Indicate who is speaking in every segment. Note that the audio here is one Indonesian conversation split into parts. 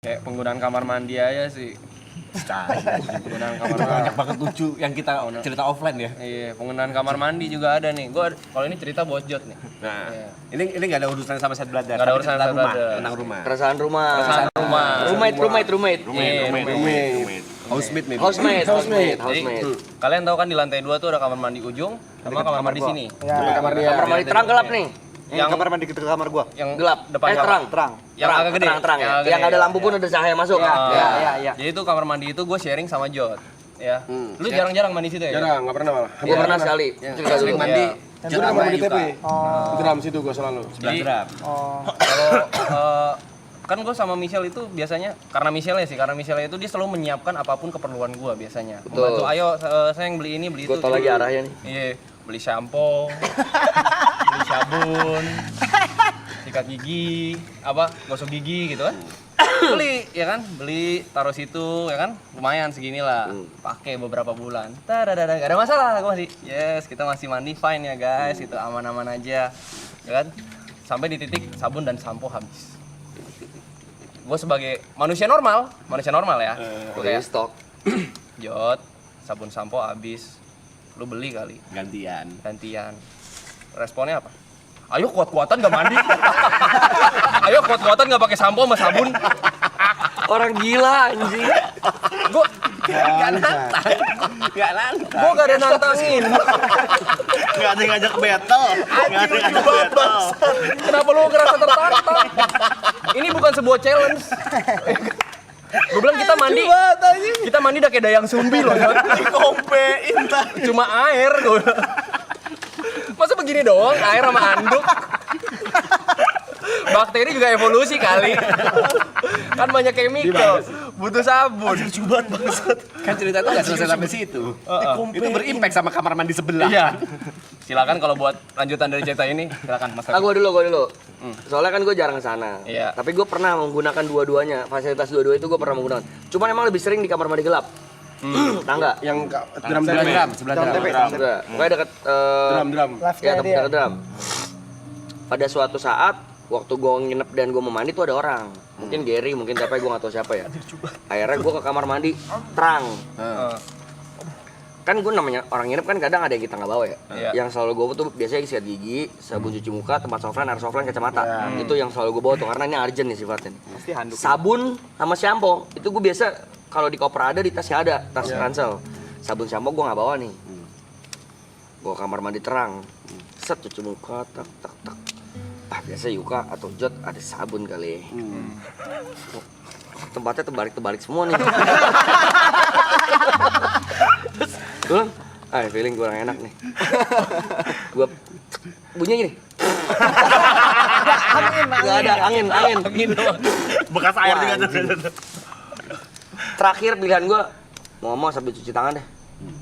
Speaker 1: kayak penggunaan kamar mandi aja sih. Penggunaan kamar mandi.
Speaker 2: Banyak banget lucu yang kita cerita offline ya.
Speaker 1: Iya, penggunaan kamar mandi juga ada nih. Gua kalau ini cerita bocot nih.
Speaker 2: Nah, ini nggak ada urusan sama set brother.
Speaker 1: Nggak ada urusan sama
Speaker 2: rumah,
Speaker 1: brother.
Speaker 2: tentang rumah.
Speaker 3: Keresahan rumah.
Speaker 1: Roommate.
Speaker 2: Roommate. Housemate maybe.
Speaker 3: Housemate.
Speaker 1: Jadi, kalian tahu kan di lantai 2 tuh ada kamar mandi ujung sama kamar mandi sini.
Speaker 3: Kamar mandi terang gelap nih.
Speaker 4: Yang kamar mandi ke kamar gua.
Speaker 1: Yang
Speaker 3: Gelap.
Speaker 1: depan
Speaker 3: Terang.
Speaker 1: Yang agak gede.
Speaker 3: Terang ya. Yang ada lampu pun ada cahaya masuk.
Speaker 1: Iya. Jadi itu kamar mandi itu gue sharing sama Jod. Ya. Lu jarang-jarang mandi situ ya?
Speaker 5: Jarang, nggak pernah malah.
Speaker 3: Gua pernah sekali. Cerita dulu.
Speaker 2: Sering mandi.
Speaker 5: Gue udah mandi TP. Drum situ gue selalu.
Speaker 1: Jadi kalau kan gue sama Michelle itu biasanya karena Michelle itu dia selalu menyiapkan apapun keperluan gue biasanya.
Speaker 3: Betul.
Speaker 1: Membantu, ayo sayang beli ini beli itu.
Speaker 3: Gue tau lagi arahnya nih.
Speaker 1: Iya, beli shampoo, beli sabun, sikat gigi, gosok gigi gitu kan. Beli ya kan, taruh situ ya kan, lumayan segini lah. Pakai beberapa bulan. Gak ada masalah, gue masih kita masih mandi fine ya guys, itu aman-aman aja. Ya kan? Sampai di titik sabun dan sampo habis. Gue sebagai manusia normal ya. Gue kayak
Speaker 3: stok.
Speaker 1: Jod, sabun sampo habis. Lu beli kali.
Speaker 2: Gantian.
Speaker 1: Responnya apa? Ayo kuat-kuatan gak mandi. Ayo kuat-kuatan gak pakai sampo sama sabun.
Speaker 3: Orang gila anjing.
Speaker 1: Gue
Speaker 2: Gak nantang.
Speaker 1: gue gak ada nantangin.
Speaker 4: Nggak ada yang ngajak battle.
Speaker 1: Kenapa lu ngerasa tertantang? Ini bukan sebuah challenge. Gue bilang kita mandi udah kayak dayang sumbi loh.
Speaker 4: Dikompein tadi.
Speaker 1: Cuma air gue. Masa begini doang, air sama anduk? Bakteri juga evolusi kali. Kan banyak chemical, butuh sabun.
Speaker 4: Coba bangsat.
Speaker 2: Kan cerita itu nggak selesai sampai situ. Itu berimpact sama kamar mandi sebelah.
Speaker 1: Iya. Silakan kalau buat lanjutan dari cerita ini, silakan Mas.
Speaker 3: Gue dulu. Soalnya kan gue jarang kesana.
Speaker 1: Iya.
Speaker 3: Tapi gue pernah menggunakan dua-duanya. Fasilitas dua-dua itu gue pernah menggunakan. Cuman emang lebih sering di kamar mandi gelap. Tangga.
Speaker 5: Yang drum
Speaker 2: Sebelah drum.
Speaker 3: Pokoknya dekat
Speaker 5: drum.
Speaker 3: ya dekat drum. Pada suatu saat waktu gue nginep dan gue mau mandi tuh ada orang. Mungkin Gary, mungkin siapa, gue gak tahu siapa ya. Akhirnya gue ke kamar mandi terang. Kan gue namanya orang nginep kan kadang ada yang kita nggak bawa ya. Yang selalu gue bawa tuh biasanya sikat gigi, sabun cuci muka, tempat softline, air softline, kacamata. Itu yang selalu gue bawa tuh karena ini urgent nih sifatnya.
Speaker 4: Pasti handuk.
Speaker 3: Sabun sama shampoo itu gue biasa kalau di koper ada, di tasnya ada, tas ransel. Sabun shampoo gue nggak bawa nih. Gue kamar mandi terang, set cuci muka, tak. Biasa Yuka atau Jod ada sabun kali. Tempatnya terbalik semua nih. Gue feeling kurang enak nih. Gue bunyinya gini. Gak ada angin.
Speaker 4: Bekas air juga ada.
Speaker 3: Terakhir pilihan gue mau sambil cuci tangan deh.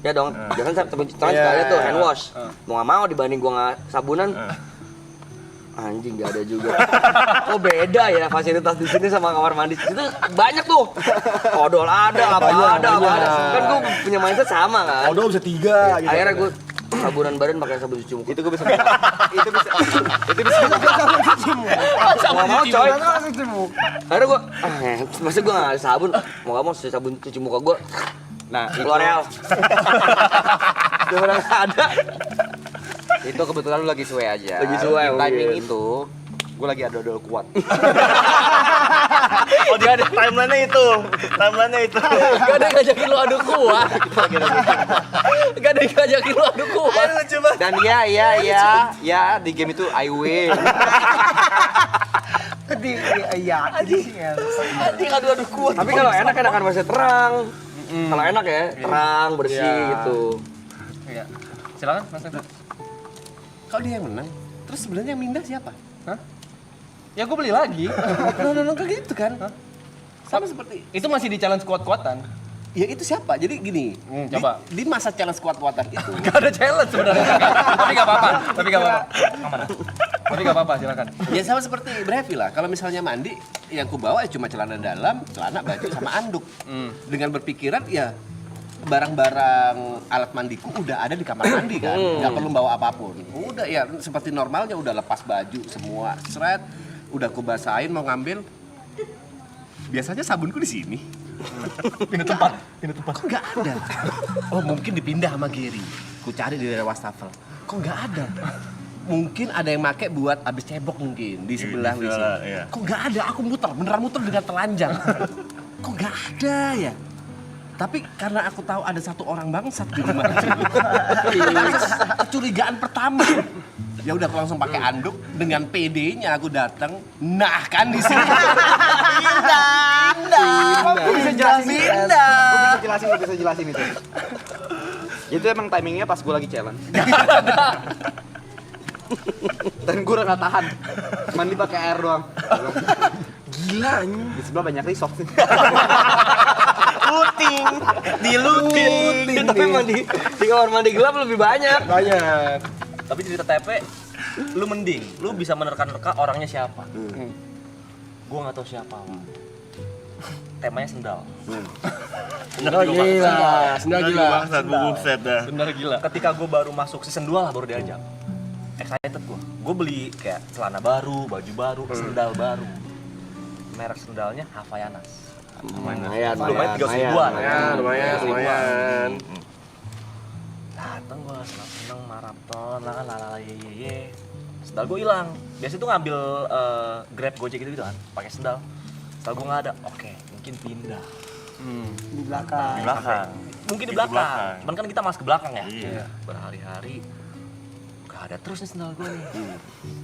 Speaker 3: Ya dong, biasanya sambil cuci tangan suka ada tuh hand wash. Mau gak mau dibanding gue gak sabunan. Anjing gak ada juga. Oh beda ya fasilitas di sini sama kamar mandi. Itu banyak tuh. Odol ada, apa ada. Kan gue punya mindset sama kan.
Speaker 5: Odol bisa 3 gitu.
Speaker 3: Akhirnya gue sabunan badan pakai sabun cuci muka.
Speaker 4: Itu gue bisa. Itu bisa sabun cuci muka.
Speaker 3: Mau coy. Akhirnya gue, masa gue gak ada sabun. Mau gak mau sabun cuci muka gue.
Speaker 4: Nah,
Speaker 3: L'Oreal. Gue udah gak ada.
Speaker 4: itu kebetulan lu lagi suwe aja.
Speaker 3: Lagi suwe,
Speaker 4: Di timing
Speaker 3: mungkin.
Speaker 4: itu gue lagi ada odol kuat. Oh dia ada timeline-nya itu.
Speaker 1: Gak ada yang ngajakin lu adu kuat. Gak ada yang ngajakin lu adu kuat.
Speaker 4: Dan ya di game itu I win.
Speaker 3: Anjing adu kuat. Tapi kalau enakan masih terang. Kalau enak ya, terang, bersih gitu.
Speaker 1: Iya. Silakan Mas.
Speaker 2: Kalau dia yang menang, terus sebenarnya yang mindah siapa?
Speaker 1: Hah? Ya gue beli lagi.
Speaker 2: No, kayak gitu kan? Sama seperti
Speaker 1: Itu masih di challenge kuat-kuatan.
Speaker 2: ya itu siapa? Jadi gini,
Speaker 1: coba.
Speaker 2: di masa challenge kuat-kuatan itu.
Speaker 1: Gak ada challenge sebenarnya. Tapi gak apa-apa. Silakan.
Speaker 2: Ya sama seperti Brevi lah. Kalau misalnya mandi, yang ku bawa ya cuma celana dalam, celana baju sama anduk. Dengan berpikiran ya barang-barang alat mandiku udah ada di kamar mandi kan, nggak perlu bawa apapun. Udah ya seperti normalnya, udah lepas baju semua, seret, udah ku basahin mau ngambil, biasanya sabunku di sini.
Speaker 1: Pindah tempat.
Speaker 2: Kok nggak ada? Oh mungkin dipindah sama Gary. Ku cari di daerah wastafel. Kok nggak ada? Mungkin ada yang make buat abis cebok mungkin di sebelah WC.
Speaker 6: iya.
Speaker 2: Kok nggak ada? Aku beneran muter dengan telanjang. Kok nggak ada ya? Tapi karena aku tahu ada satu orang bangsat di rumah itu. Kecurigaan pertama. Ya udah aku langsung pakai anduk dengan PD-nya aku datang. Nah kan di sini.
Speaker 4: Gue bisa jelasin.
Speaker 2: Pindah.
Speaker 4: Gue bisa jelasin itu. Itu emang timingnya pas gue lagi challenge. Dan gue udah gak tahan. Mandi pakai air doang. Gila anjing. Di sebelah banyak risok sih.
Speaker 3: Diluting. Tapi mandi di kamar mandi gelap lebih banyak.
Speaker 5: Banyak.
Speaker 1: Tapi cerita TP, lu mending, lu bisa menerka-nerka orangnya siapa. Gua nggak tahu siapa. Temanya sendal.
Speaker 5: Oh gila. Sendal gila.
Speaker 6: Bangsat, buset dah.
Speaker 1: Bener gila. Ketika gua baru masuk season 2 lah baru diajak. Excited gua. Gua beli kayak celana baru, baju baru, sendal baru. Merek sendalnya Havaianas.
Speaker 3: Lumayan,
Speaker 1: Lumayan 300 ribuan.
Speaker 5: Lumayan.
Speaker 1: Dateng gua seneng maraton lah ye. Sendal gua hilang. Biasanya tuh ngambil Grab Gojek gitu kan, pakai sendal. Sendal gua nggak ada. Oke, mungkin pindah.
Speaker 3: di belakang.
Speaker 6: Di belakang.
Speaker 1: Mungkin di
Speaker 6: Di
Speaker 1: belakang.
Speaker 6: belakang.
Speaker 1: Cuman kan kita masuk ke belakang ya.
Speaker 6: Iya.
Speaker 1: Berhari-hari gak ada terus nih sendal gue nih.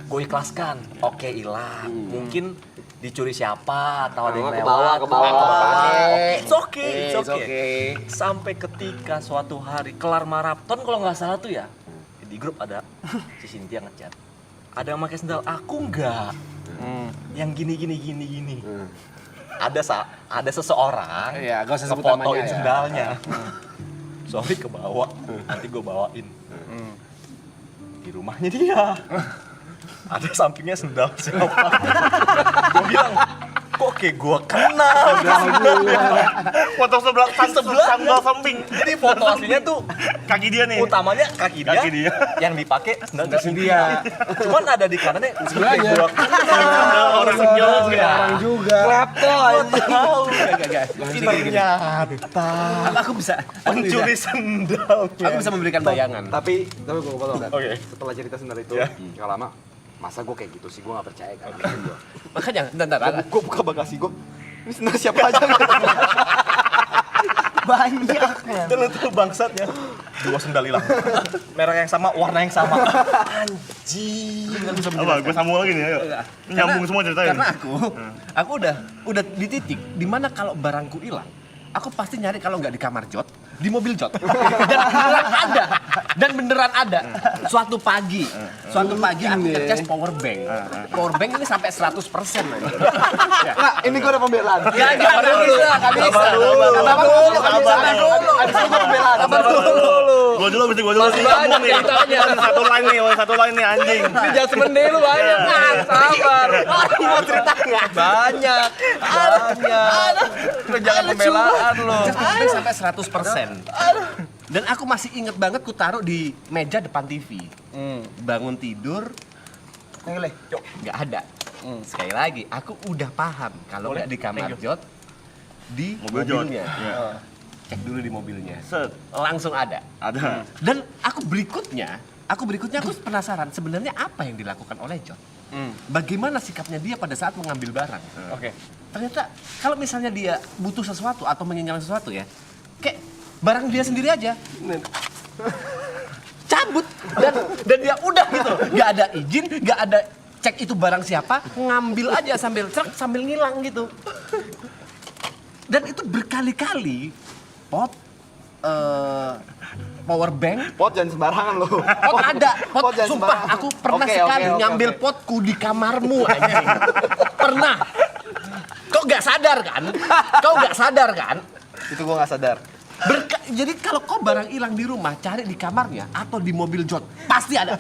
Speaker 1: Gue ikhlaskan. Oke, hilang. Mungkin dicuri siapa atau ada yang
Speaker 3: Ke
Speaker 1: lewat.
Speaker 3: bawah.
Speaker 1: It's okay. Sampai ketika suatu hari kelar maraton kalau nggak salah tuh ya, di grup ada si Cynthia ngechat. Ada yang pakai sendal, aku enggak. Yang gini. Ada seseorang
Speaker 2: Iya, gak usah sebut
Speaker 1: ngefotoin
Speaker 2: namanya ya.
Speaker 1: sendalnya. Sorry ke bawah, nanti gue bawain. Di rumahnya dia. Ada sampingnya sendal siapa. Gue bilang, kok kayak gue kenal.
Speaker 6: Foto sebelah sandal samping.
Speaker 1: Jadi foto aslinya tuh
Speaker 6: Kaki dia nih.
Speaker 1: utamanya kaki
Speaker 6: Kaki
Speaker 1: dia,
Speaker 6: dia.
Speaker 1: yang dipakai sendal
Speaker 5: Cynthia.
Speaker 1: Cuman ada di kanannya
Speaker 5: Sebelahnya.
Speaker 1: gua kenal
Speaker 6: Orang juga.
Speaker 5: Orang juga.
Speaker 1: tahu
Speaker 2: Aku bisa
Speaker 1: pencuri sendal.
Speaker 2: Aku bisa memberikan bayangan.
Speaker 4: Tapi gue potong.
Speaker 1: Oke.
Speaker 4: Setelah cerita sendal itu, gak lama. Masa gue kayak gitu sih, gue gak percaya kan.
Speaker 2: Makanya, bentar.
Speaker 4: Gue buka bagasi gue. Ini sendal siapa aja?
Speaker 3: Banyak.
Speaker 1: Dan itu bangsatnya 2 sendal hilang. Merek yang sama, warna yang sama.
Speaker 6: Apa? Gue sambung lagi nih, ayo. Nyambung semua ceritanya.
Speaker 2: Karena aku udah di titik dimana kalau barangku hilang, aku pasti nyari kalau nggak di kamar Jot, di mobil Jot. Dan beneran ada. Suatu pagi aku ngecas power bank. Power bank ini sampai 100% aja.
Speaker 4: Nah, ini gue ada pembelaan.
Speaker 2: Nggak bisa.
Speaker 4: Sabar dulu. Abis itu gue pembelaan.
Speaker 6: Gue dulu, sih. Nyambung nih. Satu line nih anjing.
Speaker 1: Jangan semende lu banyak. Sabar. Mau cerita nggak? Banyak. Lu jangan pembelaan lu.
Speaker 2: Ngecas power bank sampai 100%. Dan aku masih inget banget ku taruh di meja depan TV. Bangun tidur, nggak ada. Sekali lagi, aku udah paham kalau nggak di kamar Jot, di
Speaker 6: Mobil Jot.
Speaker 2: mobilnya.
Speaker 6: Iya.
Speaker 2: Cek dulu di mobilnya.
Speaker 6: Set.
Speaker 2: Langsung ada.
Speaker 6: Ada.
Speaker 2: Dan aku berikutnya aku penasaran sebenarnya apa yang dilakukan oleh Jot. Bagaimana sikapnya dia pada saat mengambil barang.
Speaker 1: Oke.
Speaker 2: Ternyata kalau misalnya dia butuh sesuatu atau menginginkan sesuatu ya, kayak barang dia sendiri aja. Cabut dan dia udah gitu. Nggak ada izin, nggak ada cek itu barang siapa, ngambil aja sambil ngilang gitu. Dan itu berkali-kali pot power bank.
Speaker 4: Pot jangan sembarangan lo.
Speaker 2: Pot ada, pot
Speaker 4: jangan
Speaker 2: sumpah
Speaker 4: sembarangan.
Speaker 2: aku pernah
Speaker 4: Oke,
Speaker 2: sekali
Speaker 4: oke,
Speaker 2: ngambil
Speaker 4: oke.
Speaker 2: potku di kamarmu anjing. Pernah. Kau nggak sadar kan?
Speaker 4: Itu gue gak sadar.
Speaker 2: Jadi kalau kau barang hilang di rumah, cari di kamarnya atau di mobil Jot, pasti ada.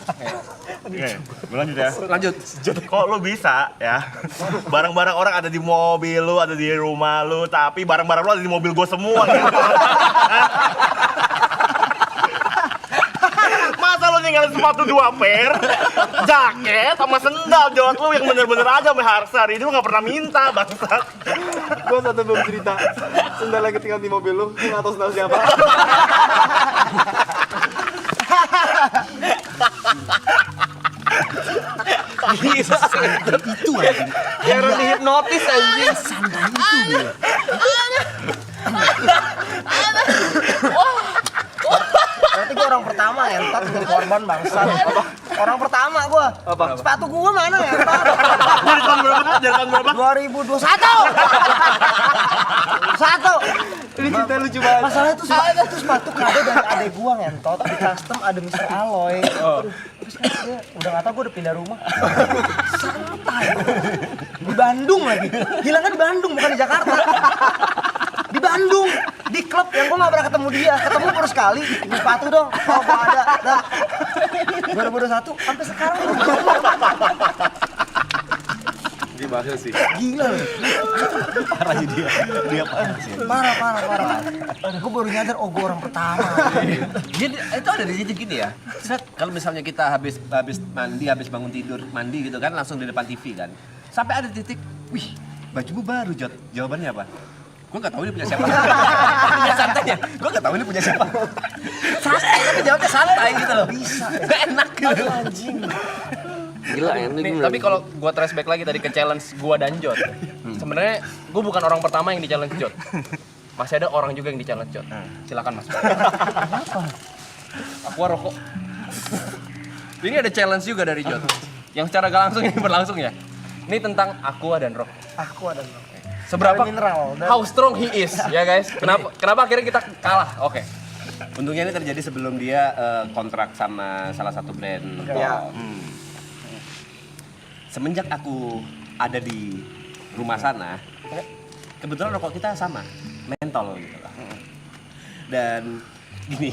Speaker 6: Oke, lanjut ya.
Speaker 2: Lanjut.
Speaker 6: Kok lu bisa ya? Barang-barang orang ada di mobil lu, ada di rumah lu, tapi barang-barang lu ada di mobil gua semua gitu. Masa lu ninggalin sepatu 2 pair, jaket sama sendal Jot lu yang bener-bener aja sampai Harsar ini lu gak pernah minta bangsat.
Speaker 4: Gua satu belum cerita. Sendal lagi tinggal di mobil lu, gua nggak tahu sendal siapa.
Speaker 2: Itu aja.
Speaker 3: Kayak orang dihipnotis anjing.
Speaker 2: Santai itu dia.
Speaker 7: Berarti gua orang pertama entot jadi korban bangsat. Orang pertama gua.
Speaker 4: Apa?
Speaker 7: Sepatu gua mana entot?
Speaker 6: Dari tahun berapa? Dari tahun berapa?
Speaker 7: 2021. Satu.
Speaker 4: Ini cerita lucu banget.
Speaker 7: Masalahnya itu sepatu kado dari adek gua ngentot di custom ada Mr. Alloy. Terus dia udah nggak tahu gua udah pindah rumah. Santai. Di Bandung lagi. Hilangnya di Bandung bukan di Jakarta. Di Bandung, di klub yang gua nggak pernah ketemu dia. Ketemu baru sekali. Ini sepatu dong. Oh gua ada. Dah. 2021 sampai sekarang.
Speaker 4: Dia bahasa sih.
Speaker 7: Gila loh.
Speaker 2: Parahnya dia. Dia parah sih.
Speaker 7: Parah. Gue baru nyadar, oh gue orang pertama.
Speaker 2: Jadi itu ada di sini gini ya. Set, kalau misalnya kita habis mandi, habis bangun tidur, mandi gitu kan langsung di depan TV kan. Sampai ada titik, wih, bajumu baru Jot. Jawabannya apa? Gue nggak tahu ini punya siapa. Punya santai ya. Gue nggak tahu ini punya siapa. Santai tapi jawabnya santai gitu loh. Bisa. Gak enak gitu.
Speaker 7: Anjing.
Speaker 3: Gila ya.
Speaker 1: Nih, tapi kalau gua trace back lagi tadi ke challenge gua dan Jot. Sebenarnya gua bukan orang pertama yang di challenge Jot. Masih ada orang juga yang di challenge Jot. Silakan Mas. Kenapa? Aku rokok. Ini ada challenge juga dari Jot. Yang secara gak langsung ini berlangsung ya. Ini tentang aqua dan rokok.
Speaker 7: Aku ada loh.
Speaker 1: Seberapa
Speaker 7: Mineral, dan-
Speaker 1: how strong he is ya guys. Kenapa akhirnya kita kalah? Oke.
Speaker 2: Untungnya ini terjadi sebelum dia kontrak sama salah satu brand rokok.
Speaker 7: Ya.
Speaker 2: Semenjak aku ada di rumah sana, kebetulan rokok kita sama, mentol gitu lah. Dan gini,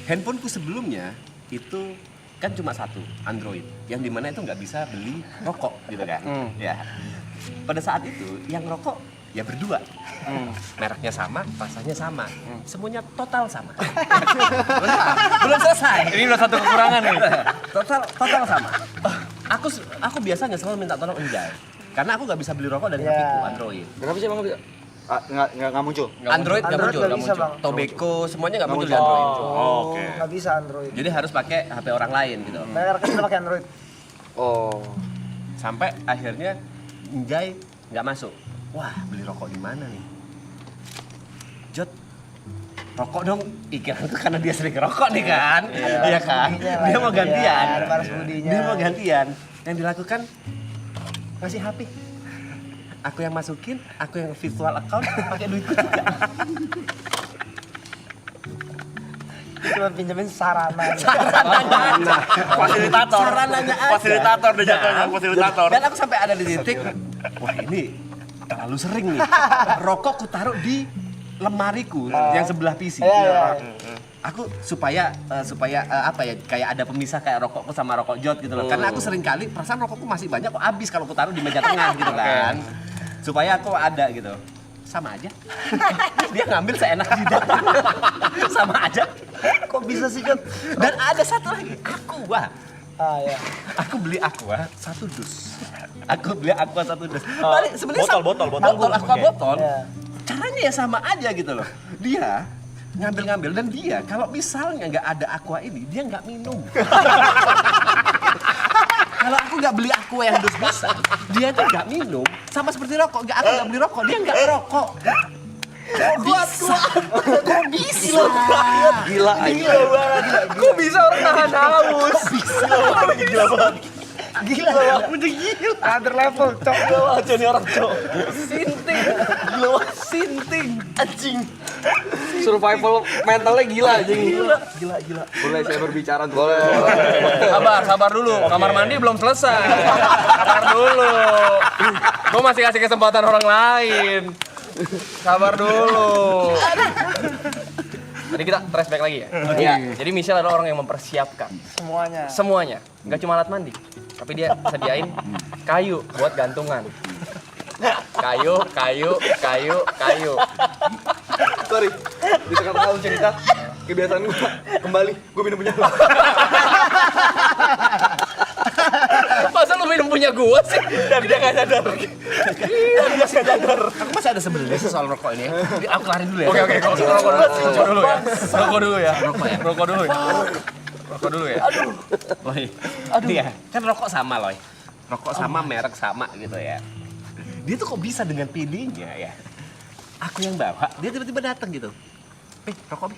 Speaker 2: handphoneku sebelumnya itu kan cuma satu, Android, yang dimana itu nggak bisa beli rokok gitu kan. Ya. Pada saat itu yang rokok ya berdua, mereknya sama, rasanya sama, semuanya total sama. belum selesai.
Speaker 1: Ini udah satu kekurangan nih.
Speaker 2: Total sama. Aku biasanya selalu minta tolong Enjay, karena aku nggak bisa beli rokok dari
Speaker 7: Ya.
Speaker 2: HP-ku Android.
Speaker 3: Kenapa sih emang bisa?
Speaker 4: Nggak muncul.
Speaker 2: Android nggak muncul,
Speaker 7: nggak
Speaker 2: nggak
Speaker 7: bisa,
Speaker 2: muncul.
Speaker 7: Bang.
Speaker 2: Tobacco semuanya nggak muncul di Android.
Speaker 6: Oke.
Speaker 7: Nggak bisa Android.
Speaker 2: Jadi harus pakai HP orang lain gitu.
Speaker 7: Mereka kan udah pakai Android.
Speaker 3: Oh.
Speaker 2: Sampai akhirnya Enjay nggak masuk. Wah, beli rokok di mana nih? Jot, rokok dong. Ikan itu karena dia sering rokok nih kan? Iya kan?
Speaker 7: Budinya lah,
Speaker 2: Dia mau
Speaker 7: budinya,
Speaker 2: gantian.
Speaker 7: balas budinya.
Speaker 2: Dia mau gantian. Yang dilakukan ngasih HP. Aku yang masukin, aku yang virtual account, pakai duitku juga.
Speaker 7: Cuma pinjemin sarana.
Speaker 6: Fasilitator.
Speaker 2: Sarananya aja.
Speaker 6: Fasilitator deh jatuhnya, fasilitator.
Speaker 2: Dan aku sampai ada di titik, wah ini terlalu sering nih. Rokok ku taruh di lemariku yang sebelah PC.
Speaker 7: Iya.
Speaker 2: Aku supaya apa ya, kayak ada pemisah kayak rokokku sama rokok Jot gitu loh. Karena aku sering kali perasaan rokokku masih banyak kok habis kalau ku taruh di meja tengah gitu kan. Supaya aku ada gitu. Sama aja. Dia ngambil seenak jidat. Sama aja.
Speaker 7: Kok bisa sih, Jot?
Speaker 2: Dan ada satu lagi, Aqua.
Speaker 7: Ah ya.
Speaker 2: Aku beli Aqua 1 dus. Aku beli Aqua 1 dus. Balik sebenarnya
Speaker 6: Botol.
Speaker 2: botol Aqua
Speaker 6: Oke.
Speaker 2: botol.
Speaker 7: Ya.
Speaker 2: Caranya ya sama aja gitu loh. Dia ngambil dan dia kalau misalnya nggak ada Aqua ini, dia nggak minum. Kalau aku nggak beli Aqua yang dus besar, dia tuh nggak minum. Sama seperti rokok, aku nggak beli rokok, dia nggak rokok. Bisa. Kok bisa?
Speaker 3: Gila aja.
Speaker 1: Kok bisa orang nahan haus?
Speaker 6: Gila banget.
Speaker 7: Gila ya. Udah gila. Other level, cok.
Speaker 6: Aja nih orang cowok.
Speaker 1: Sinting. Gila, sinting. Anjing.
Speaker 3: Survival mentalnya gila anjing.
Speaker 7: Gila.
Speaker 4: Boleh saya berbicara tuh.
Speaker 3: Boleh.
Speaker 1: Sabar dulu. Kamar mandi belum selesai. Sabar dulu. Gue masih kasih kesempatan orang lain. Sabar dulu. Tadi kita trace back lagi ya? Iya. Jadi Michelle adalah orang yang mempersiapkan semuanya. Nggak cuma alat mandi, tapi dia sediain kayu buat gantungan. Kayu.
Speaker 4: Sorry. Di tengah-tengah lu cerita, kebiasaan gua kembali, gua minum punya lu.
Speaker 1: Masa lu minum punya punya gua sih? Dan dia nggak sadar.
Speaker 2: Aku masih ada sebenarnya soal rokok ini ya. Aku kelarin dulu ya.
Speaker 1: Oke, rokok dulu ya. Rokok dulu ya. Rokok dulu ya. Rokok dulu ya.
Speaker 2: Loy. Iya, kan rokok sama Loy. Rokok sama, merek sama gitu ya. Dia tuh kok bisa dengan pilihnya ya. Aku yang bawa, dia tiba-tiba datang gitu. Rokok,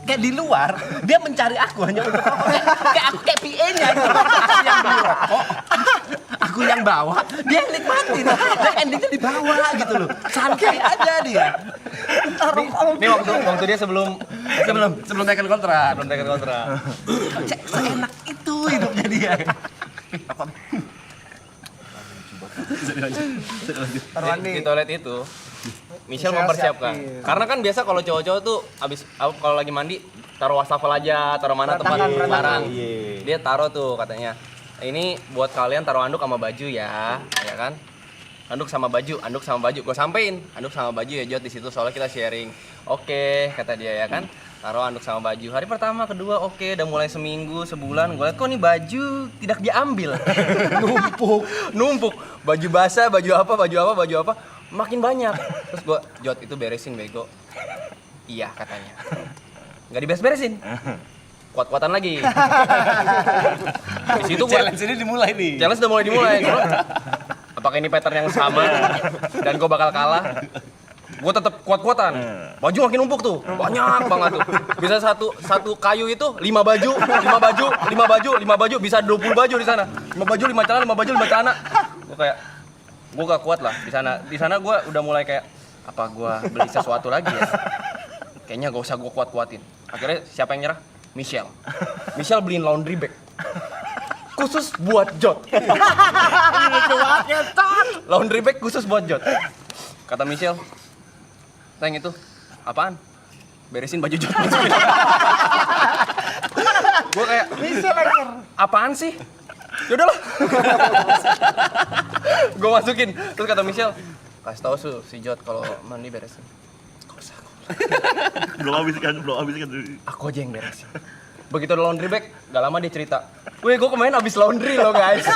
Speaker 2: kayak di luar, dia mencari aku hanya untuk rokok. Kayak aku kayak PA-nya gitu. Aku yang beli rokok, aku yang bawa, dia yang nikmatin. Dan endingnya dibawa gitu loh. Santai aja dia.
Speaker 1: Ini waktu dia sebelum
Speaker 2: Tekan kontrak. Seenak itu hidupnya dia.
Speaker 1: di toilet itu Michelle mempersiapkan. Karena kan biasa kalau cowok-cowok tuh abis kalau lagi mandi taruh wastafel aja, taruh mana tempat barang. Dia taruh tuh katanya. Ini buat kalian taruh anduk sama baju ya kan? Anduk sama baju. Gue sampein, anduk sama baju ya Jot di situ soalnya kita sharing. Oke, kata dia ya kan. Taruh anduk sama baju. Hari pertama, kedua oke, udah mulai seminggu, sebulan. Gue liat kok nih baju tidak diambil. Numpuk. Baju basah, baju apa. Makin banyak. Terus gue, Jot itu beresin bego. Iya katanya. Nggak diberes-beresin. Kuat-kuatan lagi. Di situ gue
Speaker 2: Challenge ini dimulai nih.
Speaker 1: challenge udah mulai dimulai. Gua, apakah ini pattern yang sama dan gue bakal kalah? Gue tetap kuat-kuatan. Baju makin numpuk tuh, banyak banget tuh. Bisa satu kayu itu 5 baju, bisa 20 baju di sana. 5 baju, 5 celana. Gue gak kuat lah di sana. Di sana gue udah mulai kayak apa gue beli sesuatu lagi ya? Kayaknya gak usah gue kuat-kuatin. Akhirnya siapa yang nyerah? Michelle beliin laundry bag khusus buat Jot. Laundry bag khusus buat Jot. Kata Michelle, Teng itu apaan? Beresin baju Jot. Gue kayak apaan sih? Yaudahlah. Gue masukin. Terus kata Michelle, kasih tahu si Jot kalau mandi beresin.
Speaker 6: Belum habis kan.
Speaker 1: Aku aja yang beresin. Begitu ada laundry bag, gak lama dia cerita. Weh, gue kemarin abis laundry loh guys.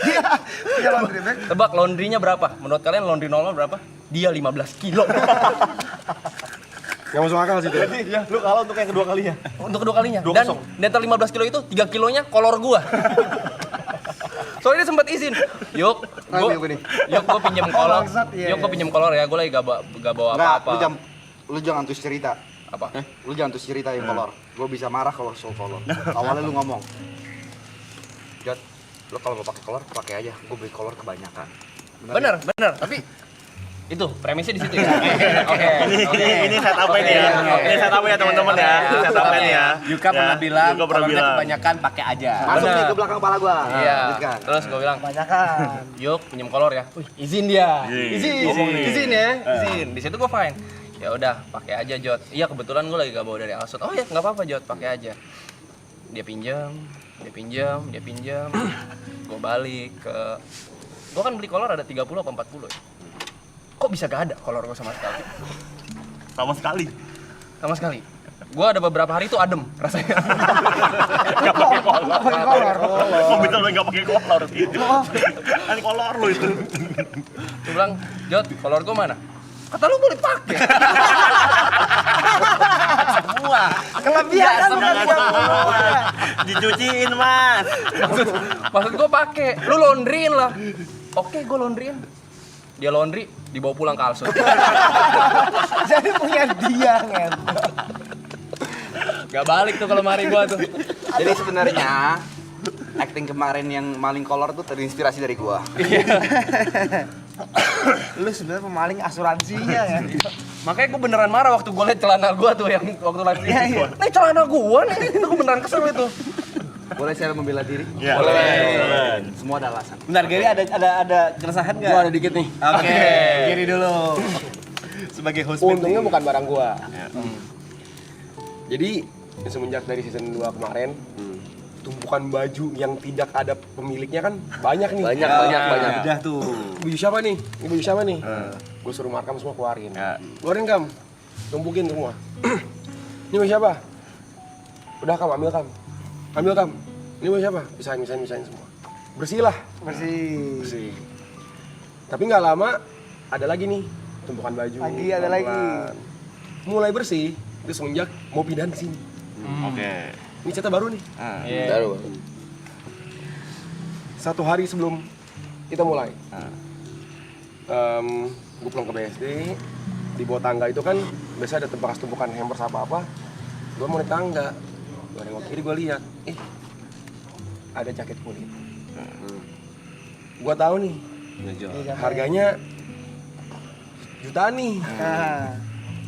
Speaker 7: Dia laundry bag.
Speaker 1: Tebak laundrynya berapa? Menurut kalian laundry normal berapa? Dia 15 kilo.
Speaker 5: Gak masuk akal sih itu.
Speaker 1: Ya, lu kalah untuk yang kedua kalinya. Untuk kedua kalinya. Dan netel 15 kilo itu 3 kilonya kolor gua. Soalnya dia sempat izin. Yuk, gua pinjem kolor. Yuk, gua pinjem kolor ya. Gua lagi gak bawa apa-apa.
Speaker 4: Lu jangan terus cerita.
Speaker 1: Apa?
Speaker 4: Lu jangan terus cerita yang kolor. Gue bisa marah kalau soal kolor. Awalnya lu ngomong, Jot, lu kalau mau pakai kolor pakai aja. Gue beli kolor kebanyakan.
Speaker 1: Bener. Tapi itu premisnya di situ ya. Oke.
Speaker 6: Ini setup ini ya. Ini setup ya teman-teman ya. Setup ini ya.
Speaker 2: Yuka pernah bilang,
Speaker 6: Yuka pernah
Speaker 2: kolornya
Speaker 6: bilang.
Speaker 2: kebanyakan pakai aja.
Speaker 4: Masuk
Speaker 1: Bener.
Speaker 4: nih ke belakang kepala gue.
Speaker 1: Iya.
Speaker 4: Lanjutkan.
Speaker 1: Terus gua bilang,
Speaker 7: Kebanyakan.
Speaker 1: yuk pinjem kolor ya. Wih, izin dia.
Speaker 6: Izin.
Speaker 1: Izin ya. Izin. Di situ gua fine. Ya udah, pakai aja Jot. Iya, kebetulan gua lagi gak bawa dari Alsut. Oh ya, nggak apa-apa Jot, pakai aja. Dia pinjam. Gua balik ke gua kan beli kolor ada 30 apa 40 ya. Kok bisa gak ada kolor gua sama sekali? Sama sekali. Gua ada beberapa hari itu adem rasanya.
Speaker 6: Gak pakai kolor. Mobil lu gak pakai kolor gitu. Kan kolor lu itu.
Speaker 1: Gua bilang, Jot, kolor gua mana? Kata lu boleh pakai.
Speaker 2: Semua.
Speaker 7: Kelebihan bukan semua.
Speaker 6: Dicuciin mas.
Speaker 1: Maksud gua pakai. Lu laundryin lah. Oke, gua laundryin. Dia laundry, dibawa pulang ke Alsut.
Speaker 7: Jadi punya dia ngentot.
Speaker 1: Gak balik tuh kalau mari gua tuh.
Speaker 4: Jadi sebenarnya acting kemarin yang maling kolor tuh terinspirasi dari gua.
Speaker 7: Lu sebenarnya pemaling asuransinya ya.
Speaker 1: Makanya gue beneran marah waktu gue liat celana gue tuh yang waktu live streaming. Nih celana gue nih, itu gue beneran kesel itu.
Speaker 4: Boleh saya membela diri?
Speaker 6: Ya.
Speaker 1: Boleh.
Speaker 4: Semua ada alasan.
Speaker 2: Bentar, Gary ada keresahan nggak?
Speaker 5: Gua ada dikit nih.
Speaker 2: Oke, Gary dulu. Sebagai host
Speaker 5: Untungnya bukan barang gua. Jadi semenjak dari season 2 kemarin, tumpukan baju yang tidak ada pemiliknya kan banyak nih.
Speaker 3: Banyak.
Speaker 2: Udah tuh.
Speaker 5: Baju siapa nih? Ini baju siapa nih? Gue suruh Markam semua keluarin. Keluarin Kam, tumpukin semua. Ini baju siapa? Udah Kam, ambil Kam. Ambil Kam. Ini baju siapa? Pisahin semua. bersih lah.
Speaker 7: Bersih.
Speaker 5: Bersih. Tapi nggak lama ada lagi nih tumpukan baju.
Speaker 7: Lagi, ada lagi.
Speaker 5: pelan-pelan. Mulai bersih, terus semenjak mau pindahan ke sini.
Speaker 6: Oke.
Speaker 5: Ini cerita baru nih.
Speaker 3: Baru.
Speaker 5: 1 hari sebelum kita mulai. Gue pulang ke BSD, di bawah tangga itu kan biasa ada bekas tumpukan hampers apa-apa. Gue mau naik tangga, gue nengok kiri, gue lihat, ada jaket kulit. Gue tahu nih, harganya jutaan nih.
Speaker 7: Nah,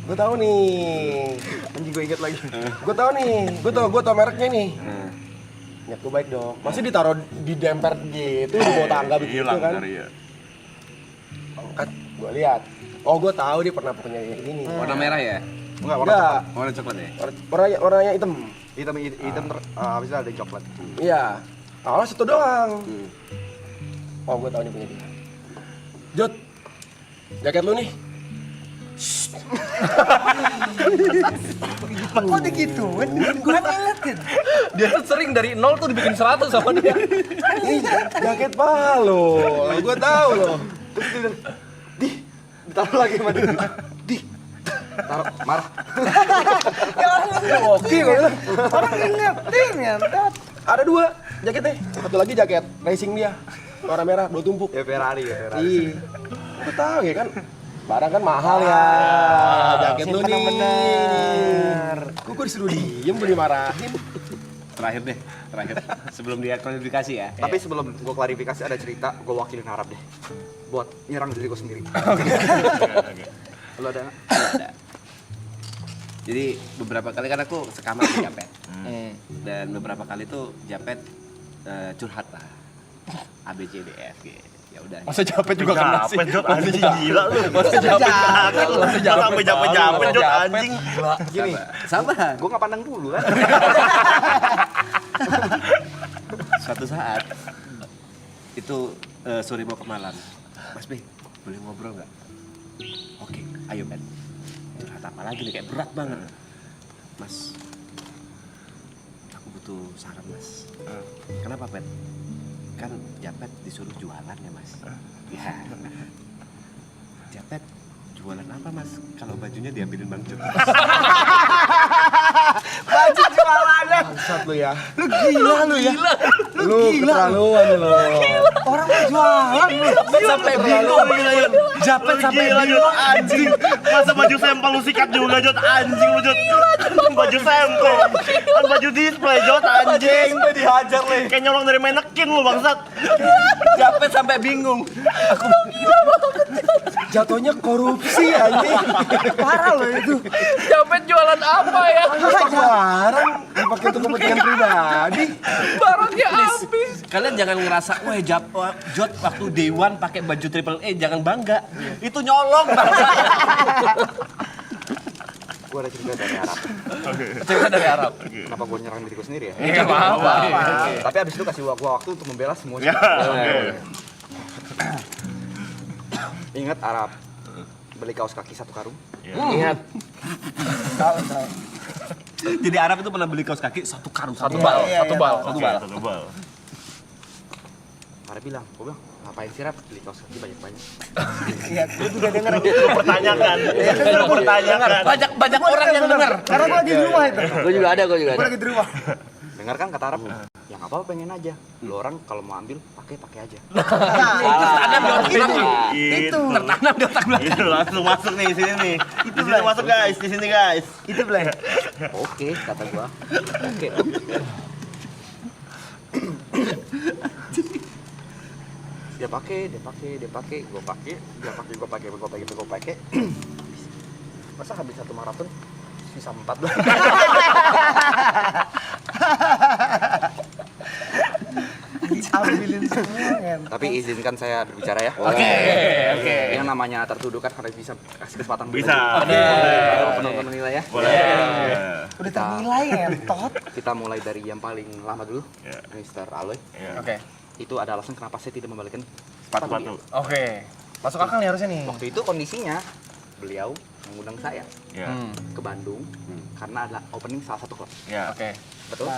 Speaker 5: Gue tahu nih,
Speaker 7: anjing gue inget lagi.
Speaker 5: gue tahu nih, gue tahu mereknya nih. Niat gue baik dong, masih ditaruh di demper gitu di bawah tangga begitu
Speaker 6: Hilang
Speaker 5: kan.
Speaker 6: dari ya.
Speaker 5: Angkat, gue lihat. Oh, gue tahu dia pernah punya ini.
Speaker 1: Warna merah ya?
Speaker 4: Enggak, warna
Speaker 5: Enggak,
Speaker 1: Warna coklat ya?
Speaker 5: warnanya hitam.
Speaker 4: hitam habis itu ada yang coklat.
Speaker 5: Iya. Awalnya satu doang. Oh, gue tahu nih punya dia. Jod, jaket lu nih.
Speaker 7: Kok digituin? Gue ngeliatin.
Speaker 1: Dia tuh sering dari 0 tuh dibikin 100 sama dia.
Speaker 5: Ini jaket palo. Gue tahu loh.
Speaker 4: Ditaruh lagi sama dia. Di. Taruh, marah.
Speaker 7: Ya orang
Speaker 5: Oke, gue bilang.
Speaker 7: orang ingetin ya.
Speaker 5: Ada 2 jaketnya. Satu lagi jaket racing dia. Warna merah, 2 tumpuk.
Speaker 4: Ya Ferrari.
Speaker 5: Iya. Gue tahu ya kan. Barang kan mahal ya. Jaket lu
Speaker 7: Simpen yang
Speaker 5: nih.
Speaker 7: bener.
Speaker 5: Gue disuruh diem, gue dimarahin.
Speaker 2: Terakhir deh, terakhir. Sebelum dia klarifikasi ya.
Speaker 4: Tapi sebelum gue klarifikasi ada cerita, gue wakilin Arab deh. Buat nyerang diri gue sendiri. Lo ada nggak?
Speaker 2: Ada. Jadi beberapa kali kan aku sekamar di Japet. Dan beberapa kali tuh Japet curhat lah. A B C D E F G. Ya udah.
Speaker 1: Masa capek juga kena sih?
Speaker 6: Capek, Jod, anjing gila lu.
Speaker 1: Masa capek? Masa
Speaker 6: Sampai capek-capek, Jod, anjing.
Speaker 4: Gini,
Speaker 2: Sabar.
Speaker 4: gue nggak pandang dulu kan.
Speaker 2: Suatu saat itu sore mau ke Malang. Mas B, boleh ngobrol nggak? Oke, ayo Ben. Curhat apa lagi nih, kayak berat banget. Mas, aku butuh saran Mas. Kenapa Ben? Kan Japet disuruh jualan ya Mas. Ya. Japet jualan apa Mas? Kalau bajunya diambilin Bang Jod.
Speaker 7: Baju jualannya.
Speaker 5: Bangsat lu ya.
Speaker 7: Lu gila lu ya.
Speaker 5: Lu keterlaluan lu.
Speaker 7: Orang mau jualan lu.
Speaker 1: Sampai bingung.
Speaker 7: Japet sampai
Speaker 6: Gila, Jod, anjing. Masa baju sampel lu sikat juga, Jod, anjing lu, Jod. Baju sampel. Kan baju display, Jod, anjing.
Speaker 1: Dihajar leh.
Speaker 6: Kayak nyolong dari manekin lu, bangsat.
Speaker 1: Japet sampai bingung.
Speaker 5: Jatuhnya korupsi anjing.
Speaker 7: parah loh itu.
Speaker 1: Japet jualan apa ya?
Speaker 5: Barang dipakai untuk kepentingan pribadi.
Speaker 1: Barangnya habis.
Speaker 2: Kalian jangan ngerasa, wah Jod waktu Day One pakai baju Triple A, jangan bangga. Itu nyolong.
Speaker 4: Gue ada cerita dari Arab.
Speaker 1: Cerita dari Arab.
Speaker 4: Kenapa gue nyerang diri gue sendiri ya?
Speaker 1: Iya, apa-apa.
Speaker 4: Tapi abis itu kasih gue waktu untuk membela semua.
Speaker 6: Ya, oke.
Speaker 4: Ingat Arab beli kaos kaki 1 karung.
Speaker 3: Ingat.
Speaker 2: Jadi Arab itu pernah beli kaos kaki 1 karung.
Speaker 1: Satu bal, satu bal, satu bal.
Speaker 6: Satu bal.
Speaker 4: Arab bilang, gue bilang ngapain sih Rap beli kaos kaki banyak-banyak?
Speaker 7: Iya, lu juga denger.
Speaker 6: Lu pertanyakan. Lu pertanyakan.
Speaker 1: Banyak orang yang denger.
Speaker 7: Karena gue lagi di rumah itu.
Speaker 3: Gue juga ada.
Speaker 7: Gue lagi di rumah.
Speaker 4: Dengar kan kata Arab? Yang apa pengen aja. Lu orang kalau mau ambil pakai aja.
Speaker 6: Itu.
Speaker 1: Tertanam di otak belakang.
Speaker 6: Itu langsung masuk nih sini nih. Di sini masuk guys, di sini guys.
Speaker 7: Itu belai.
Speaker 4: Oke, kata gua. Oke dong. Dia pakai, gua pakai. Masa habis 1 maraton sisa 4 doang.
Speaker 7: Ambilin semua ya.
Speaker 4: Tapi izinkan saya berbicara ya.
Speaker 1: Oke.
Speaker 4: Yang namanya tertuduh kan harus bisa kasih kesempatan.
Speaker 6: Bisa.
Speaker 4: Kalau penonton menilai ya.
Speaker 6: Boleh.
Speaker 7: Udah ternilai ya, Tot.
Speaker 4: Kita mulai dari yang paling lama dulu,
Speaker 6: Ya.
Speaker 4: Mr. Aloy.
Speaker 1: Oke.
Speaker 4: Itu ada alasan kenapa saya tidak membalikkan
Speaker 6: Sepatu.
Speaker 1: Oke. Masuk akal nih harusnya nih.
Speaker 4: Waktu itu kondisinya beliau mengundang saya
Speaker 6: Ya.
Speaker 4: ke Bandung karena ada opening salah satu klub.
Speaker 6: Ya.
Speaker 1: Oke.
Speaker 4: Betul?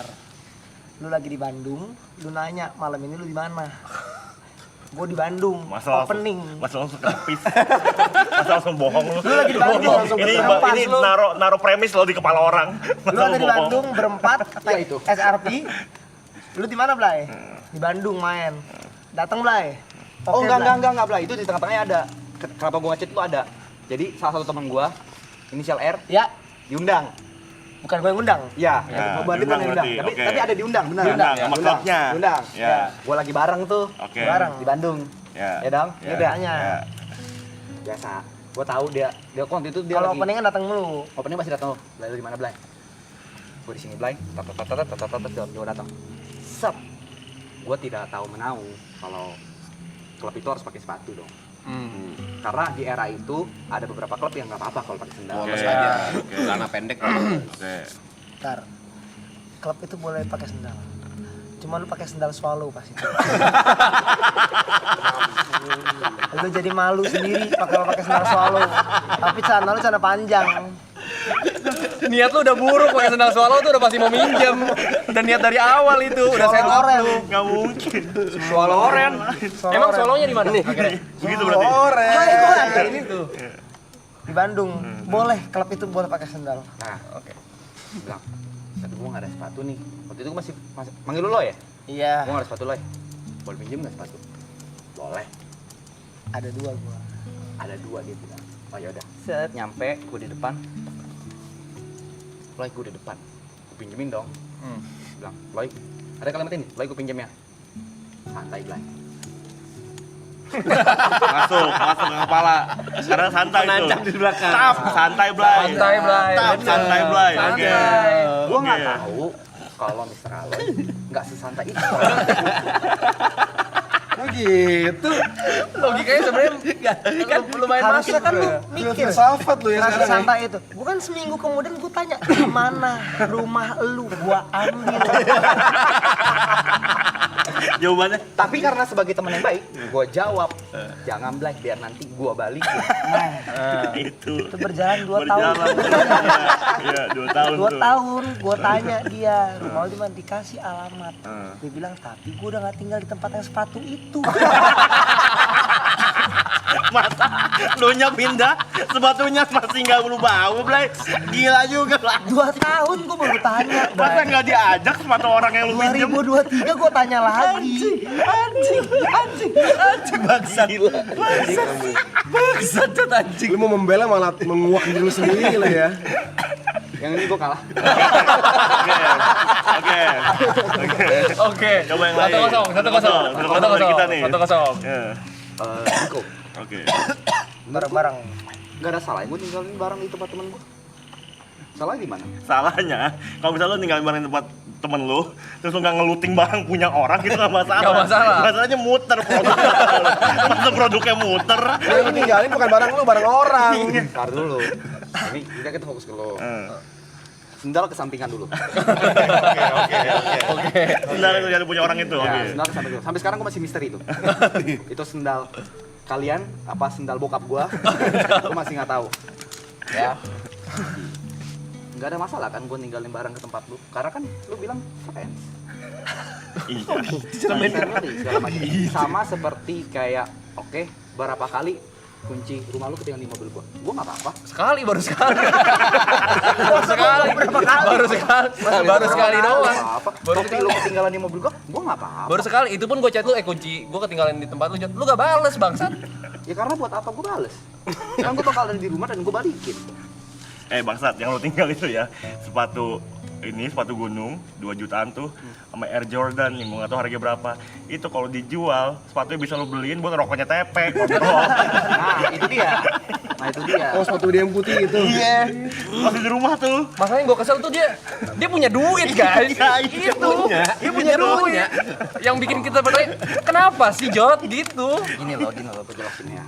Speaker 7: lu lagi di Bandung, lu nanya malam ini lu di mana? Gue di Bandung,
Speaker 6: Masa
Speaker 7: opening.
Speaker 6: langsung kepis. Masa langsung bohong lu.
Speaker 7: Lu lagi di Bandung, langsung berempat,
Speaker 6: ini
Speaker 7: lu.
Speaker 6: naro premis lo di kepala orang.
Speaker 7: Lu ada di Bandung berempat,
Speaker 4: Ya, itu.
Speaker 7: SRP. Lu di mana, Blay? Di Bandung main. Datang, Blay.
Speaker 4: Oh
Speaker 7: Oke,
Speaker 4: enggak Blay, itu di tengah-tengahnya ada. Kenapa gua ngechat itu ada. Jadi salah satu teman gua, inisial R,
Speaker 7: Ya,
Speaker 4: diundang.
Speaker 7: bukan gue yang undang.
Speaker 4: Iya,
Speaker 6: Ya,
Speaker 4: gua
Speaker 6: diundang
Speaker 4: diundang.
Speaker 6: berarti,
Speaker 4: Tapi,
Speaker 6: oke.
Speaker 4: tapi ada diundang, benar.
Speaker 6: Diundang, sama klubnya.
Speaker 4: Diundang.
Speaker 6: Ya.
Speaker 4: Gua lagi bareng tuh.
Speaker 6: Oke.
Speaker 7: Bareng.
Speaker 4: Di Bandung.
Speaker 6: Ya.
Speaker 4: Ya dong.
Speaker 6: Ya.
Speaker 4: Ya udah.
Speaker 7: Tanya.
Speaker 6: Ya.
Speaker 4: Biasa. Gua tahu dia waktu itu dia
Speaker 7: Kalau
Speaker 4: lagi
Speaker 7: openingan datang mulu.
Speaker 4: opening masih datang. Blay, lu di mana, Blay? Gua di sini, Blay. Gua datang. Sep. Gua tidak tahu menau kalau klub itu harus pakai sepatu dong. Karena di era itu ada beberapa klub yang nggak apa-apa kalau pakai sendal.
Speaker 2: Polos
Speaker 6: Oke.
Speaker 2: aja,
Speaker 6: Oke.
Speaker 2: celana pendek.
Speaker 6: Oke.
Speaker 7: Ntar, klub itu boleh pakai sendal. Cuma lu pakai sendal swallow pasti. Lu jadi malu sendiri pakai sendal swallow. Tapi celana lu celana panjang.
Speaker 1: Niat lu udah buruk pakai sendal swallow tuh udah pasti mau minjem. Dan niat dari awal itu udah set up
Speaker 7: Oren.
Speaker 1: lu.
Speaker 6: Nggak mungkin.
Speaker 1: Swallow oren. Emang swallownya di mana?
Speaker 6: Begitu berarti.
Speaker 7: Nah, itu ada ini tuh. Di Bandung, boleh klub itu boleh pakai sendal.
Speaker 4: Nah, oke. Bilang, tapi gua nggak ada sepatu nih. Waktu itu gua masih manggil lu lo ya?
Speaker 7: Iya,
Speaker 4: Gua nggak ada sepatu lo ya? Boleh pinjem nggak sepatu? Boleh.
Speaker 7: ada dua gua.
Speaker 4: Ada dua dia bilang. Oh yaudah. Set, nyampe gua di depan. Loy, gua di depan. Gua pinjemin dong. Bilang, Loy, ada kalimat ini. Loy, gua pinjem ya. Santai, Blay.
Speaker 6: Masuk ke kepala. Sekarang santai tuh.
Speaker 2: Nancap di belakang.
Speaker 6: Tap, santai Blay.
Speaker 1: Santai, Blay.
Speaker 6: Tap,
Speaker 1: Bener.
Speaker 6: santai Blay. Oke.
Speaker 1: Santai.
Speaker 4: Gua nggak
Speaker 6: Oke.
Speaker 4: tahu kalau Mr. Aloy nggak sesantai itu.
Speaker 5: Begitu.
Speaker 1: Logikanya sebenarnya kan lumayan
Speaker 7: Harusnya
Speaker 1: masuk.
Speaker 7: kan lu mikir.
Speaker 5: Filsafat lu ya
Speaker 7: Rasa
Speaker 5: sekarang.
Speaker 7: santai itu. Bukan seminggu kemudian gua tanya, di mana rumah lu? Gua ambil.
Speaker 6: Jawabannya
Speaker 4: Tapi karena sebagai teman yang baik, gua jawab, jangan Blay, biar nanti gua balikin.
Speaker 7: Nah,
Speaker 6: itu.
Speaker 7: itu berjalan 2 tahun.
Speaker 6: Iya, 2 tahun
Speaker 7: 2
Speaker 6: tuh.
Speaker 7: tahun gua tanya dia, rumah lu di mana? Dikasih alamat. Dia bilang, tapi gua udah gak tinggal di tempat yang sepatu itu.
Speaker 6: Masa lu nya pindah, sepatunya masih nggak bau, Blay. Gila juga lah.
Speaker 7: 2 tahun gua baru tanya.
Speaker 6: Masa nggak diajak sepatu orang yang lu pinjem?
Speaker 7: 2023 gua tanya lagi.
Speaker 6: Bangsat.
Speaker 2: Bangsat tuh anjing.
Speaker 5: Lu mau membela malah menguak diri lu sendiri lah ya.
Speaker 4: Yang ini gua kalah.
Speaker 6: Oke.
Speaker 1: Oke.
Speaker 6: Coba yang lain.
Speaker 1: 1-0.
Speaker 6: Kita nih.
Speaker 1: 1-0.
Speaker 6: Ya.
Speaker 4: Niko,
Speaker 6: Oke.
Speaker 7: Bareng-bareng.
Speaker 4: nggak ada salahnya gua tinggalin barang di tempat temen gua. Salahnya di mana?
Speaker 6: Salahnya, kalau misalnya lu ninggalin barang di tempat temen lu, terus lu nggak ngeluting barang punya orang, itu nggak masalah.
Speaker 1: Nggak masalah.
Speaker 6: Masalahnya muter produknya. Masa produknya muter.
Speaker 5: Yang lu tinggalin bukan barang lu, barang orang.
Speaker 4: Ntar dulu. Ini kita fokus ke lo.
Speaker 6: Eh.
Speaker 4: Sendal kesampingan dulu.
Speaker 6: Sendal itu jadi punya orang itu.
Speaker 4: Ya,
Speaker 6: Oke.
Speaker 4: sendal kesampingan dulu. Sampai sekarang gua masih misteri itu. Itu sendal kalian apa sendal bokap gua? Gua masih nggak tahu. Ya. Nggak ada masalah kan gua ninggalin barang ke tempat lu. Karena kan lu bilang friends.
Speaker 6: Iya.
Speaker 4: Segala macam. Sama seperti kayak oke, berapa kali kunci rumah lu ketinggalan di mobil gua nggak apa-apa.
Speaker 1: Baru sekali. Baru sekali doang.
Speaker 4: Apa? Topi lu ketinggalan di mobil gua nggak apa-apa.
Speaker 1: Baru sekali, itu pun gue chat lu, kunci gue ketinggalan di tempat lu, Jot. Lu gak bales, bangsat.
Speaker 4: Ya karena buat apa gua bales? Kan gua bakal ada di rumah dan gua balikin.
Speaker 6: Bangsat, yang lu tinggal itu ya, sepatu gunung 2 jutaan tuh sama Air Jordan yang gua nggak tahu harganya berapa. Itu kalau dijual, sepatunya bisa lu beliin buat rokoknya Tepe.
Speaker 4: Nah, itu dia.
Speaker 5: Oh, sepatu dia yang putih itu.
Speaker 6: Iya. Masih di rumah tuh.
Speaker 1: Masalahnya gue kesel tuh dia punya duit, guys.
Speaker 6: Iya,
Speaker 1: Dia punya duit. Yang bikin kita bertanya, kenapa sih, Jot? Gitu.
Speaker 4: Gini loh, gua jelasin ya.